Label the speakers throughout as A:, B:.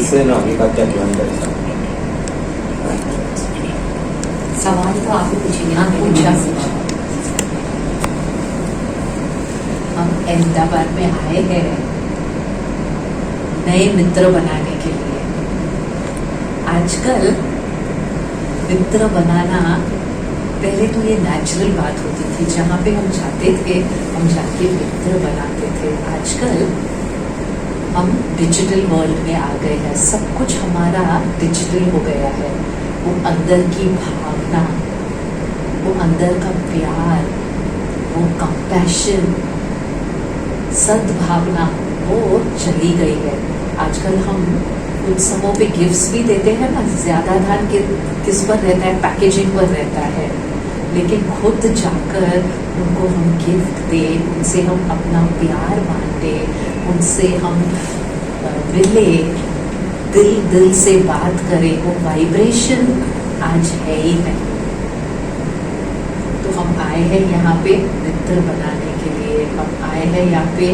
A: इससे आगे का क्या प्लान करेगा?
B: सवाल तो आप ही पूछिए ना, पूछा हम अहमदाबाद में आए हैं नए मित्र बनाने के लिए। आजकल मित्र बनाना, पहले तो ये नेचुरल बात होती थी, जहाँ पे हम जाते थे हम जाके मित्र बनाते थे। आजकल हम डिजिटल वर्ल्ड में आ गए हैं, सब कुछ हमारा डिजिटल हो गया है। वो अंदर की भावना, वो अंदर का प्यार, वो कंपैशन, सद्भावना, वो चली गई है। आजकल हम उत्सवों पे गिफ्ट्स भी देते हैं ना, ज्यादा ध्यान किस पर रहता है, पैकेजिंग पर रहता है, लेकिन खुद जाकर उनको हम गिफ्ट दें, उनसे हम अपना प्यार बांटे, उनसे हम मिले, दिल से बात करें, वो वाइब्रेशन आज है ही नहीं। तो हम आए हैं यहाँ पे मित्र बनाने के लिए, हम आए हैं यहाँ पे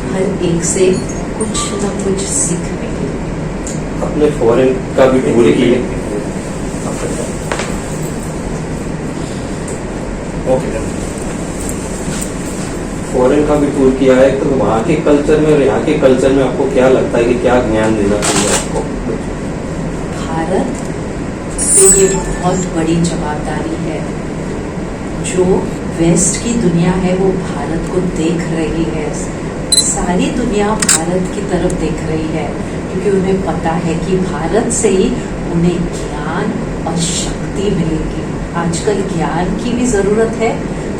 B: हर एक से कुछ न कुछ सीखने के लिए।
A: अपने फॉरेन का भी टूर किए? ओके, फॉरेन का भी टूर किया है, तो वहाँ के कल्चर में और यहाँ के कल्चर में आपको क्या लगता है कि क्या ज्ञान देना चाहिए आपको?
B: भारत पे ये बहुत बड़ी जवाबदारी है। जो वेस्ट की दुनिया है वो भारत को देख रही है, सारी दुनिया भारत की तरफ देख रही है, क्योंकि उन्हें पता है कि भारत से ही उन्हें ज्ञान और शक्ति मिलेगी। आजकल ज्ञान की भी ज़रूरत है,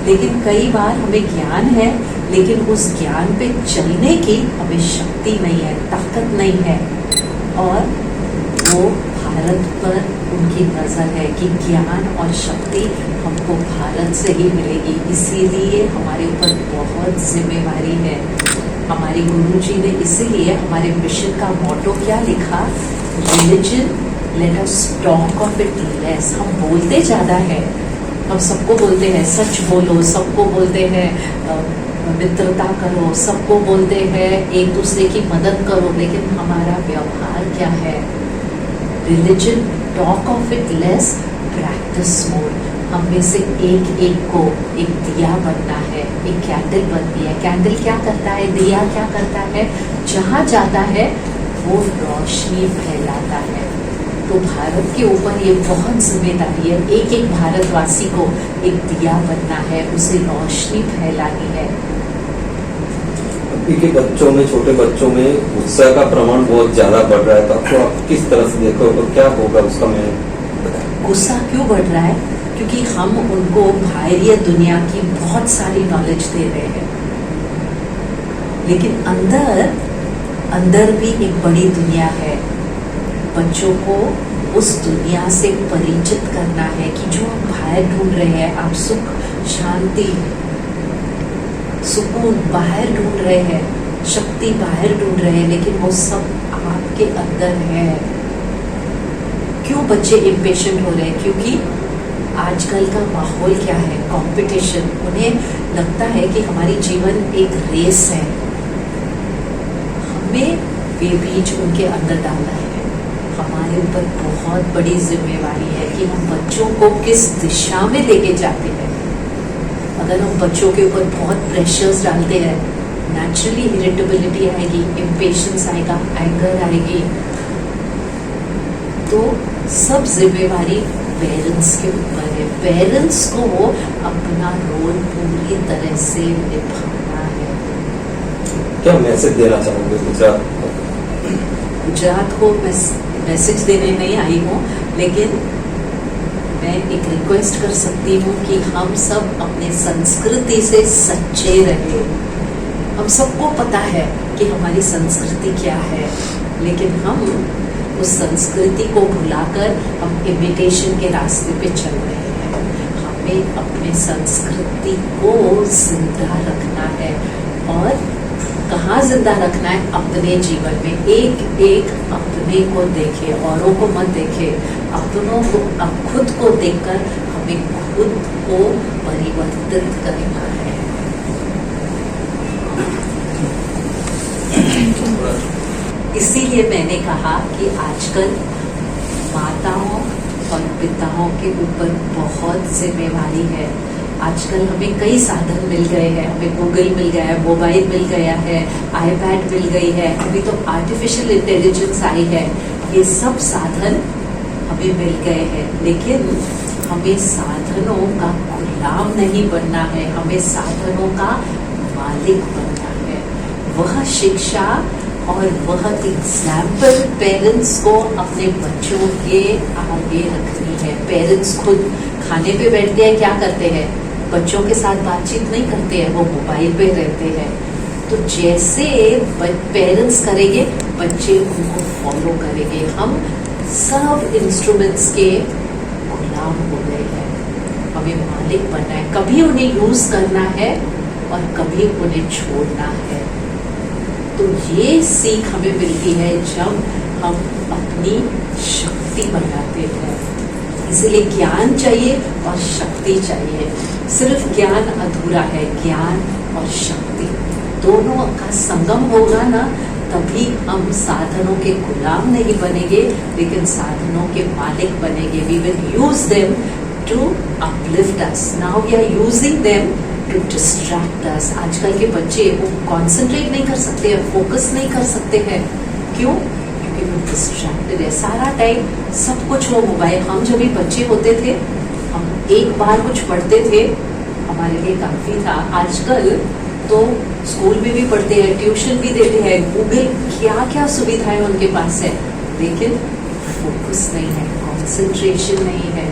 B: लेकिन कई बार हमें ज्ञान है, लेकिन उस ज्ञान पे चलने की हमें शक्ति नहीं है, ताकत नहीं है। और वो भारत पर उनकी नज़र है कि ज्ञान और शक्ति हमको भारत से ही मिलेगी। इसीलिए हमारे ऊपर बहुत जिम्मेवारी है। हमारे गुरुजी ने इसीलिए हमारे मिशन का मोटो क्या लिखा, religion let us talk of it less. हम बोलते ज़्यादा है, हम सबको बोलते हैं सच बोलो, सबको बोलते हैं मित्रता करो, सबको बोलते हैं एक दूसरे की मदद करो, लेकिन हमारा व्यवहार क्या है? Religion talk of it less, practice more. हम में से एक को एक दिया बनना है, एक कैंडल बनती है। कैंडल क्या करता है, दिया क्या करता है? जहाँ जाता है वो रोशनी फैलाता है। तो भारत के ऊपर ये बहुत जिम्मेदारी है, एक भारतवासी को एक दिया बनना है, उसे रोशनी फैलानी है।
A: अभी के बच्चों में, छोटे बच्चों में गुस्सा का प्रमाण बहुत ज्यादा बढ़ रहा है, तो आपको आप किस तरह से देखो, तो क्या होगा उसका? मैं
B: गुस्सा क्यों बढ़ रहा है? क्योंकि हम उनको बाहरी दुनिया की बहुत सारी नॉलेज दे रहे हैं, लेकिन अंदर भी एक बड़ी दुनिया है। बच्चों को उस दुनिया से परिचित करना है कि जो आप बाहर ढूंढ रहे हैं, आप सुख, शांति, सुकून बाहर ढूंढ रहे हैं, शक्ति बाहर ढूंढ रहे हैं, लेकिन वो सब आपके अंदर है। क्यों बच्चे इम्पेशेंट हो रहे हैं? क्योंकि आजकल का माहौल क्या है, कंपटीशन। उन्हें लगता है कि हमारी जीवन एक रेस है, हमें वे बीज उनके अंदर डालना है। हमारे ऊपर बहुत बड़ी जिम्मेवारी है कि हम बच्चों को किस दिशा में लेके जाते हैं। अगर हम बच्चों के ऊपर बहुत प्रेशर्स डालते हैं, नेचुरली इरिटेबिलिटी आएगी, इम्पेशेंस आएगा, एंगर आएगी। तो सब जिम्मेवारी पेरेंट्स के ऊपर है। पेरेंट्स को अपना रोल पूरी तरह से निभाना है।
A: क्या मैसेज देना चाहोगे
B: गुजरात को? मैसेज देने नहीं आई हूँ, लेकिन मैं एक रिक्वेस्ट कर सकती हूँ कि हम सब अपने संस्कृति से सच्चे रहें। हम सबको पता है कि हमारी संस्कृति क्या है, लेकिन हम उस संस्कृति को भुलाकर हम इमिटेशन के रास्ते पे चल रहे हैं। हमें अपने संस्कृति को जिंदा रखना है, और कहाँ जिंदा रखना है? अपने जीवन में। एक अपने को देखे, औरों को मत देखे, अपनों को, खुद को देखकर हमें खुद को परिवर्तित करना है। इसीलिए मैंने कहा कि आजकल माताओं और पिताओं के ऊपर बहुत जिम्मेवारी है। आजकल हमें कई साधन मिल गए हैं, हमें गूगल मिल गया है, मोबाइल मिल गया है, आईपैड मिल गई है, अभी तो आर्टिफिशियल इंटेलिजेंस आई है। ये सब साधन हमें मिल गए हैं, लेकिन हमें साधनों का गुलाम नहीं बनना है, हमें साधनों का मालिक बनना है। वह शिक्षा और वह एग्जाम्पल पेरेंट्स को अपने बच्चों के आगे रखनी है। पेरेंट्स खुद खाने पे बैठते हैं, क्या करते हैं? बच्चों के साथ बातचीत नहीं करते हैं, वो मोबाइल पे रहते हैं। तो जैसे पेरेंट्स करेंगे, बच्चे उनको फॉलो करेंगे। हम सब इंस्ट्रूमेंट्स के गुलाम हो गए हैं। हमें मालिक बनना है, कभी उन्हें यूज करना है और कभी उन्हें छोड़ना है। तो ये सीख हमें मिलती है जब हम अपनी शक्ति बनाते हैं। इसलिए ज्ञान चाहिए और शक्ति चाहिए। सिर्फ ज्ञान अधूरा है, ज्ञान और शक्ति दोनों का संगम होगा ना, तभी हम साधनों के गुलाम नहीं बनेंगे, लेकिन साधनों के मालिक बनेंगे। We will use them to uplift us. Now we are using them to distract us. आजकल के बच्चे वो concentrate नहीं कर सकते हैं, focus नहीं कर सकते हैं। क्यों? क्योंकि वो distracted है। सारा टाइम सब कुछ वो मोबाइल। हम जब भी बच्चे होते थे, हम एक बार कुछ पढ़ते थे, हमारे लिए काफी था। आजकल तो स्कूल में भी पढ़ते हैं, ट्यूशन भी देते हैं, गूगल क्या क्या सुविधाएं उनके पास है, लेकिन फोकस नहीं है, कंसंट्रेशन नहीं है।